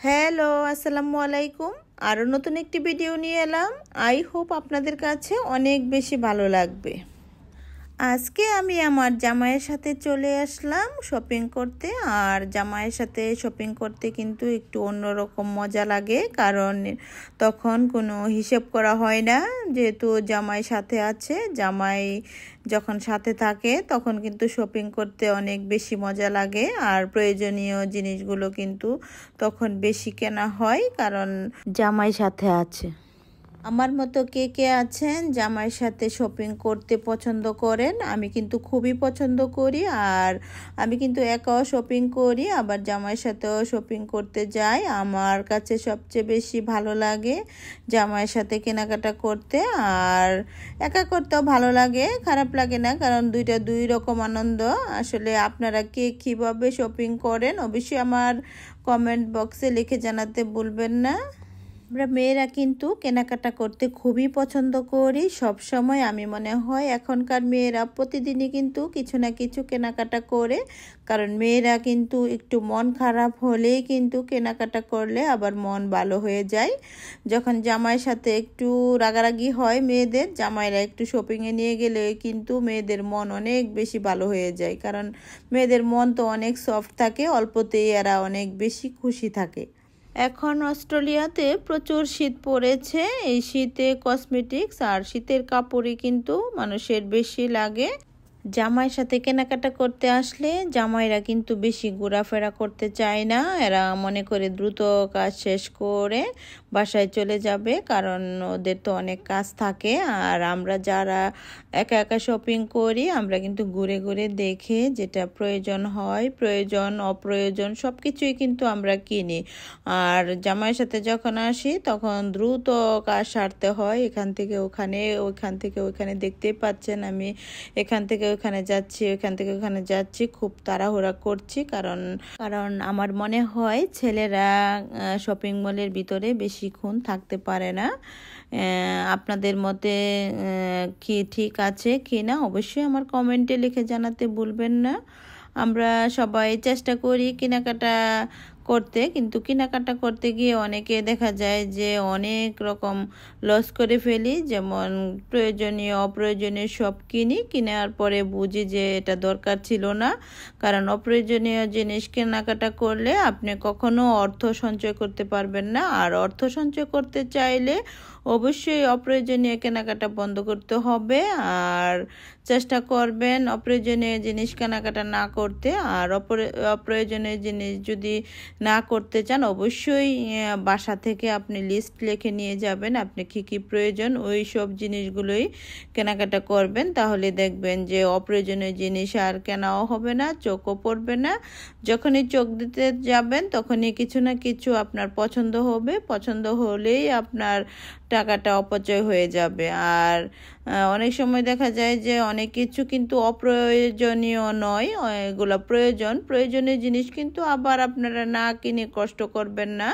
Hello, আসসালামু আলাইকুম। আরও নতুন একটি ভিডিও নিয়ে এলাম। আই হোপ আপনাদের কাছে অনেক বেশি ভালো লাগবে। আজকে আমি আমার জামাইয়ের সাথে চলে আসলাম শপিং করতে। আর জামাইয়ের সাথে শপিং করতে কিন্তু একটু অন্যরকম মজা লাগে, কারণ তখন কোনো হিসেব করা হয় না, যেহেতু জামাই সাথে আছে। জামাই যখন সাথে থাকে তখন কিন্তু শপিং করতে অনেক বেশি মজা লাগে, আর প্রয়োজনীয় জিনিসগুলো কিন্তু তখন বেশি কেনা হয়, কারণ জামাই সাথে আছে। আমার মতো কে কে আছেন জামাইয়ের সাথে শপিং করতে পছন্দ করেন? আমি কিন্তু খুবই পছন্দ করি, আর আমি কিন্তু একাও শপিং করি, আবার জামাইয়ের সাথেও শপিং করতে যাই। আমার কাছে সবচেয়ে বেশি ভালো লাগে জামাইয়ের সাথে কেনাকাটা করতে, আর একা করতেও ভালো লাগে, খারাপ লাগে না, কারণ দুইটা দুই রকম আনন্দ। আসলে আপনারা কে কীভাবে শপিং করেন অবশ্যই আমার কমেন্ট বক্সে লিখে জানাতে ভুলবেন না। আমরা মেয়েরা কিন্তু কেনাকাটা করতে খুবই পছন্দ করি সব সময়। আমি মনে হয় এখনকার মেয়েরা প্রতিদিনই কিন্তু কিছু না কিছু কেনাকাটা করে, কারণ মেয়েরা কিন্তু একটু মন খারাপ হলেই কিন্তু কেনাকাটা করলে আবার মন ভালো হয়ে যায়। যখন জামাইয়ের সাথে একটু রাগারাগি হয় মেয়েদের, জামাইরা একটু শপিংয়ে নিয়ে গেলে কিন্তু মেয়েদের মন অনেক বেশি ভালো হয়ে যায়, কারণ মেয়েদের মন তো অনেক সফট থাকে, অল্পতেই এরা অনেক বেশি খুশি থাকে। এখন অস্ট্রেলিয়াতে প্রচুর শীত পড়েছে। এই শীতে কসমেটিক্স আর শীতের কাপড়ই কিন্তু মানুষের বেশি লাগে। জামাইয়ের সাথে কেনাকাটা করতে আসলে জামাইরা কিন্তু বেশি ঘোরাফেরা করতে চায় না, এরা মনে করে দ্রুত কাজ শেষ করে বাসায় চলে যাবে, কারণ ওদের তো অনেক কাজ থাকে। আর আমরা যারা একা একা শপিং করি আমরা কিন্তু ঘুরে ঘুরে দেখে যেটা প্রয়োজন হয়, প্রয়োজন অপ্রয়োজন সব কিছুই কিন্তু আমরা কিনি। আর জামাইয়ের সাথে যখন আসি তখন দ্রুত কাজ সারতে হয়, এখান থেকে ওখানে, ওইখান থেকে ওইখানে। দেখতেই পাচ্ছেন আমি এখান থেকে ওখানে যাচ্ছি, ওখান থেকে ওখানে যাচ্ছি, খুব তাড়াহুড়া করছি, কারণ আমার মনে হয় ছেলেরা শপিং মলের ভিতরে বেশিক্ষণ থাকতে পারে না। আপনাদের মতে কি ঠিক আছে কি না অবশ্যই আমার কমেন্টে লিখে জানাতে ভুলবেন না। আমরা সবাই চেষ্টা করি কেনাকাটা করতে, কিন্তু কেনাকাটা করতে গিয়ে অনেকে দেখা যায় যে অনেক রকম লস করে ফেলি। যেমন প্রয়োজনীয় অপ্রয়োজনীয় সব কেনার পরে বুঝি যে এটা দরকার ছিল না, কারণ অপ্রয়োজনীয় জিনিস কেনাকাটা করলে আপনি কখনো অর্থ সঞ্চয় করতে পারবেন না। আর অর্থ সঞ্চয় করতে চাইলে অবশ্যই অপ্রয়োজনীয় কেনাকাটা বন্ধ করতে হবে, আর চেষ্টা করবেন অপ্রয়োজনীয় জিনিস কেনাকাটা না করতে। আর অপ্রয়োজনীয় জিনিস যদি না করতে চান অবশ্যই বাসা থেকে আপনি লিস্ট লিখে নিয়ে যাবেন আপনি কি কি প্রয়োজন, ওই সব জিনিসগুলোই কেনাকাটা করবেন। তাহলে দেখবেন যে অপ্রয়োজনীয় জিনিস আর কেনাও হবে না, চোখও পড়বে না। যখনই চোখ দিতে যাবেন তখনই কিছু না কিছু আপনার পছন্দ হবে, পছন্দ হলেই আপনার টাকাটা অপচয় হয়ে যাবে। আর অনেক সময় দেখা যায় যে অনেক কিছু কিন্তু অপ্রয়োজনীয় নয়, এগুলো প্রয়োজনীয় জিনিস কিন্তু আবার আপনারা না কিনে কষ্ট করবেন না।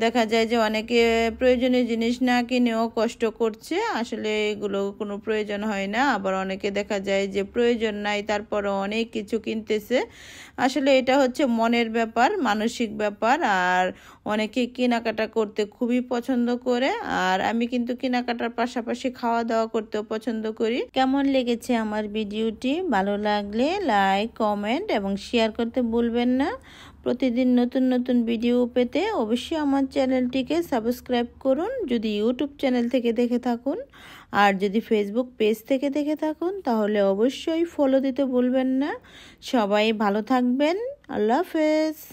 দেখা যায় যে অনেকে প্রয়োজনীয় জিনিস না কিনেও কষ্ট করছে, আসলে এগুলো কোনো প্রয়োজন হয় না। আবার অনেকে দেখা যায় যে প্রয়োজন নাই তারপরও অনেক কিছু কিনতেছে। আসলে এটা হচ্ছে মনের ব্যাপার, মানসিক ব্যাপার। আর অনেকে কেনাকাটা করতে খুবই পছন্দ করে, আর আমি কিন্তু কেনাকাটার পাশাপাশি খাওয়া দাওয়া করতেও পছন্দ করি। কেমন লেগেছে আমার ভিডিওটি? ভালো লাগলে লাইক, কমেন্ট এবং শেয়ার করতে ভুলবেন না। প্রতিদিন নতুন নতুন ভিডিও পেতে অবশ্যই আমার চ্যানেলটিকে সাবস্ক্রাইব করুন যদি ইউটিউব চ্যানেল থেকে দেখে থাকুন, আর যদি ফেসবুক পেজ থেকে দেখে থাকুন তাহলে অবশ্যই ফলো দিতে ভুলবেন না। সবাই ভালো থাকবেন। আল্লাহ হাফেজ।